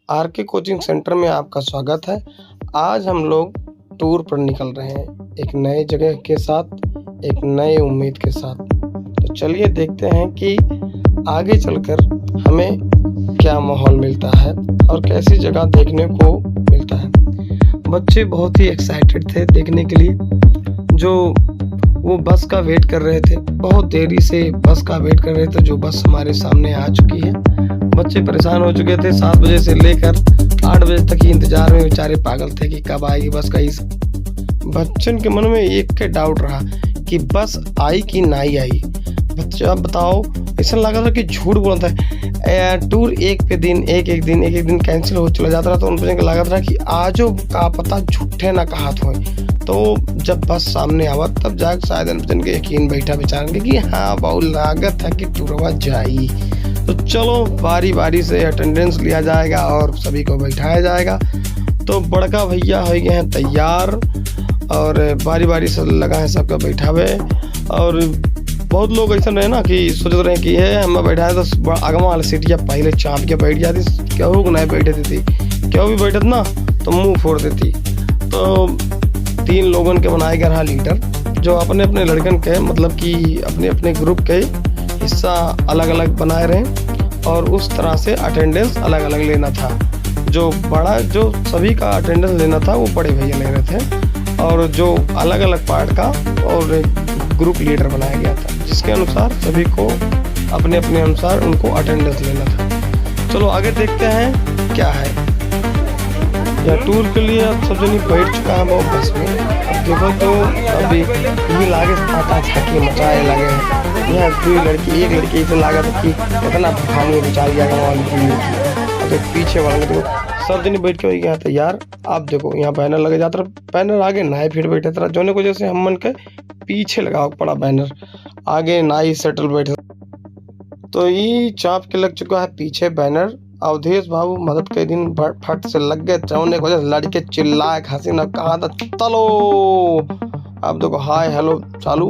R K coaching centre में आपका स्वागत है। आज हम लोग टूर पर निकल रहे हैं, एक नए जगह के साथ, एक नए उम्मीद के साथ। तो चलिए देखते हैं कि आगे चलकर हमें क्या माहौल मिलता है और कैसी जगह देखने को मिलता है। बच्चे बहुत ही एक्साइटेड थे देखने के लिए, जो वो बस का वेट कर रहे थे। बहुत देरी से बस का वेट कर रहे थे, जो बस हमारे सामने आ चुकी है। बच्चे परेशान हो चुके थे, 7 बजे से लेकर 8 बजे तक ही इंतजार में बेचारे पागल थे कि कब आएगी बस का। इस बच्चन के मन में एक के डाउट रहा कि बस आई कि नहीं आई। बच्चा बताओ, ऐसा लगा था कि झूठ बोलता है। टूर एक दिन कैंसिल हो चला जाता रहा, तो उन बच्चों को लगा था कि आजो का पता झूठे ना कहा हो। तो जब बस सामने आवा तब जाकर शायद इन बच्चन के यकीन बैठा बेचारे कि हाँ बहुत लागत है कि टूरवा जाई। तो चलो बारी बारी से अटेंडेंस लिया जाएगा और सभी को बैठाया जाएगा। तो बड़का भैया हो गए हैं तैयार और बारी बारी से लगा है सबका बैठावे। और बहुत लोग ऐसा रहे ना कि सोचते रहे कि ये हमें बैठाए तो आगमा वाली सीटियाँ पहले चाँप के बैठ जाती, क्यों नहीं बैठे देती, क्यों भी बैठत ना तो मुंह फोड़ देती। तो 3 लोगों के बनाए गए रहा लीडर, जो अपने अपने लड़कन के मतलब कि अपने अपने ग्रुप के हिस्सा अलग अलग बनाए रहे और उस तरह से अटेंडेंस अलग अलग लेना था। जो सभी का अटेंडेंस लेना था वो बड़े भैया ले रहे थे, और जो अलग अलग पार्ट का और ग्रुप लीडर बनाया गया था, जिसके अनुसार सभी को अपने अपने अनुसार उनको अटेंडेंस लेना था। चलो आगे देखते हैं क्या है। या टूर के लिए अब सब जनी बैठ चुका है बहुत बस में। अब देखो तो अभी ये लागे पता था कि मचाए लगे हैं। यहाँ 2 लड़की, एक लड़की इसे लगा था कि इतना भखानी बेचारी वाली। तो पीछे वाले तो सब जनी बैठ के यहाँ तैयार। आप देखो यहाँ बैनर लगे जाता रहा, बैनर आगे नाई फिर बैठे था, जोने को जैसे हम मन के पीछे लगा पड़ा बैनर, आगे नाई सेटल बैठे। तो ये चाँप के लग चुका है पीछे बैनर। अवधेश बाबू मदद के दिन फट से लग गए चौने को, लड़के चिल्लाए हंसी न कहा था चलो। अब देखो हाय हेलो चालू,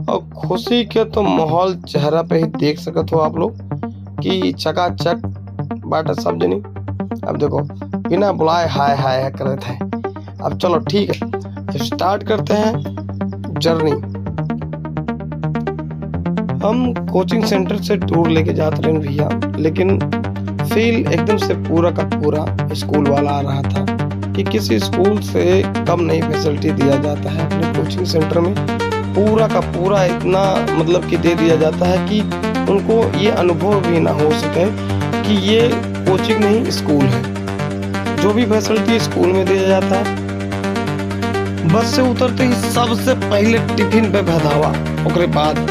और खुशी के तो माहौल चेहरा पे ही देख सकते हो आप लोग कि चकाचक बाटा सब जनी। अब देखो बिना बुलाए हाय हाय कर रहे थे। अब चलो ठीक है, स्टार्ट करते हैं जर्नी। हम कोचिंग सेंटर से टूर लेके जाते रहे भैया, लेकिन फील एकदम से पूरा का पूरा स्कूल वाला आ रहा था कि किसी स्कूल से कम नई फैसिलिटी दिया जाता है अपने कोचिंग सेंटर में। पूरा का पूरा इतना मतलब कि दे दिया जाता है कि उनको ये अनुभव भी ना हो सके कि ये कोचिंग नहीं स्कूल है। जो भी फैसिलिटी स्कूल में दिया जाता है, बस से उतरते ही सबसे पहले टिफिन पे भदावा, उसके बाद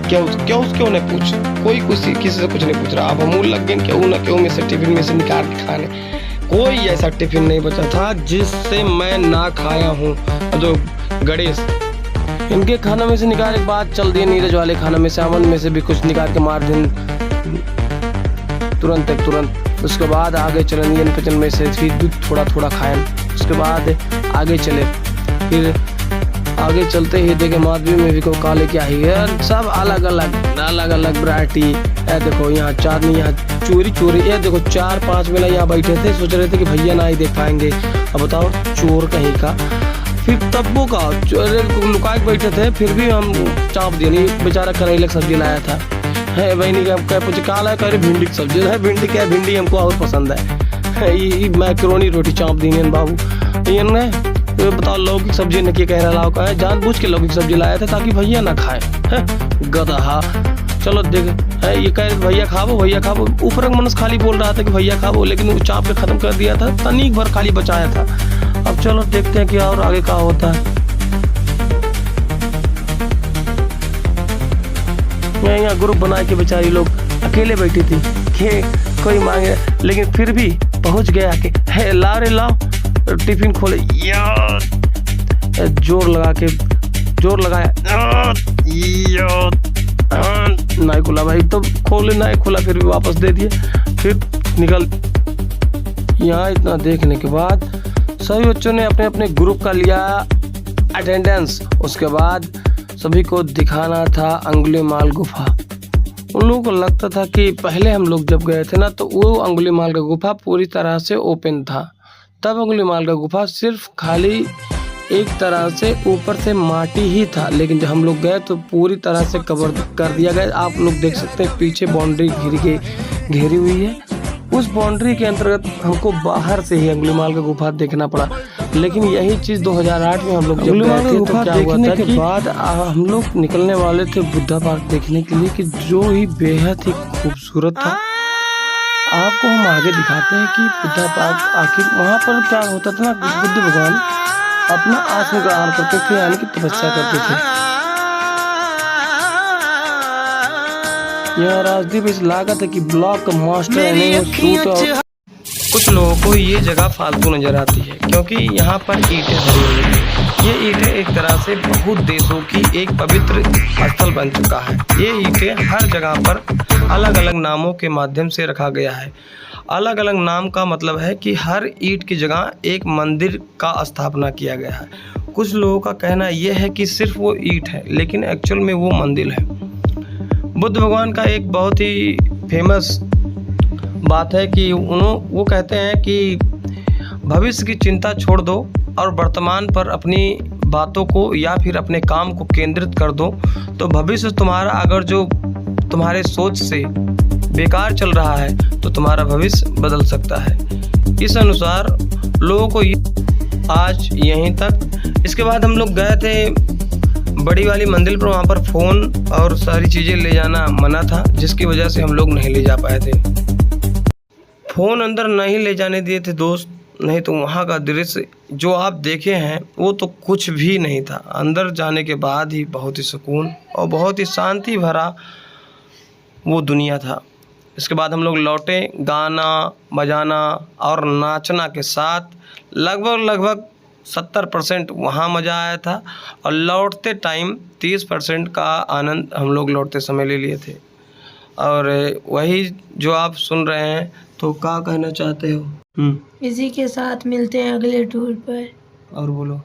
क्यों नहीं पूछ, कोई किसी से कुछ नहीं पूछ रहा। अब अमूल लग गए क्यों में से टिफिन में से निकाल के खाने। कोई ऐसा टिफिन नहीं बचा था जिससे मैं ना खाया हूँ। जो गणेश इनके खाना में से निकाल के बाद चल दिए नीरज वाले खाना में से, अमन में से भी कुछ निकाल के मार दिन तुरंत। उसके बाद आगे चले नियन पचन में से फिर दूध थोड़ा थोड़ा खाएं। उसके बाद आगे चले, फिर आगे चलते ही देखे माधवी में भी को काले क्या ही है, सब अलग अलग वैरायटी। ये देखो यहाँ चांदनी, यहाँ चोरी। ये देखो 4-5 मेला यहाँ बैठे थे, सोच रहे थे कि भैया ना ही देख पाएंगे। अब बताओ चोर कहीं का। फिर तब्बों का लुका के बैठे थे, फिर भी हम चाँप दिए। नहीं बेचारा करेले की सब्जी लाया था, है बहनी का पूछे कहा लाया, कह रहे भिंडी की सब्जी है। भिंडी क्या, भिंडी हमको और पसंद है। ये मैक्रोनी रोटी चाँप दी बाबू ने। तो बताओ लौकी की सब्जी ने क्या कह रहा का है, जानबूझ के लौकी की सब्जी लाया था ताकि भैया ना खाए है गधा। चलो देख है ये कह भैया खाबो। ऊपर मनस खाली बोल रहा था कि भैया खाबो, लेकिन वो चाप के खत्म कर दिया था, तनिक भर खाली बचाया था। अब चलो देखते हैं क्या और आगे क्या होता है। यहाँ ग्रुप बना के बेचारी लोग अकेले बैठी थी, कोई मांगे, लेकिन फिर भी पहुंच गया कि है लाओ टिफिन खोले यार। जोर लगाया नहीं खुला भाई, तो खोले नहीं खुला, फिर भी वापस दे दिए। फिर निकल। यहाँ इतना देखने के बाद सभी बच्चों ने अपने अपने ग्रुप का लिया अटेंडेंस। उसके बाद सभी को दिखाना था अंगुलीमाल गुफा। उन लोगों को लगता था कि पहले हम लोग जब गए थे ना तो वो अंगुलीमाल का गुफा पूरी तरह से ओपन था। तब अंगुलीमाल का गुफा सिर्फ खाली एक तरह से ऊपर से माटी ही था, लेकिन जब हम लोग गए तो पूरी तरह से कवर कर दिया गया। आप लोग देख सकते हैं पीछे बाउंड्री घेरी हुई है। उस बाउंड्री के अंतर्गत हमको बाहर से ही अंगुलीमाल का गुफा देखना पड़ा। लेकिन यही चीज़ 2008 में हम लोग जब गए थे तो क्या हुआ था कि बाद हम लोग निकलने वाले थे बुद्धा पार्क देखने के लिए, कि जो ही बेहद ही खूबसूरत था। आपको हम आगे दिखाते हैं कि बुद्धा पार्क आखिर वहाँ पर क्या होता था ना, बुद्ध भगवान अपना आत्मग्रहण करते थे, यानी कि तपस्या करते थे। यह राजदीप इस लागत है कि ब्लॉक मास्टर सूट और कुछ लोगों को ये जगह फालतू नजर आती है क्योंकि यहाँ पर ईंटें धरी हुई हैं। ये ईंटें एक तरह से बहुत देशों की एक पवित्र स्थल बन चुका है। ये ईंटें हर जगह पर अलग अलग नामों के माध्यम से रखा गया है। अलग अलग नाम का मतलब है कि हर ईंट की जगह एक मंदिर का स्थापना किया गया है। कुछ लोगों का कहना यह है कि सिर्फ वो ईंट है, लेकिन एक्चुअल में वो मंदिर है। बुद्ध भगवान का एक बहुत ही फेमस बात है कि वो कहते हैं कि भविष्य की चिंता छोड़ दो और वर्तमान पर अपनी बातों को या फिर अपने काम को केंद्रित कर दो, तो भविष्य तुम्हारा अगर जो तुम्हारे सोच से बेकार चल रहा है तो तुम्हारा भविष्य बदल सकता है। इस अनुसार लोगों को आज यहीं तक। इसके बाद हम लोग गए थे बड़ी वाली मंदिर पर। वहाँ पर फ़ोन और सारी चीज़ें ले जाना मना था, जिसकी वजह से हम लोग नहीं ले जा पाए थे। फ़ोन अंदर नहीं ले जाने दिए थे दोस्त, नहीं तो वहाँ का दृश्य जो आप देखे हैं वो तो कुछ भी नहीं था। अंदर जाने के बाद ही बहुत ही सुकून और बहुत ही शांति भरा वो दुनिया था। इसके बाद हम लोग लौटे गाना बजाना और नाचना के साथ। लगभग 70% वहाँ मज़ा आया था और लौटते टाइम 30% का आनंद हम लोग लौटते समय ले लिए थे। और वही जो आप सुन रहे हैं, तो क्या कहना चाहते हो? इसी के साथ मिलते हैं अगले टूर पर। और बोलो।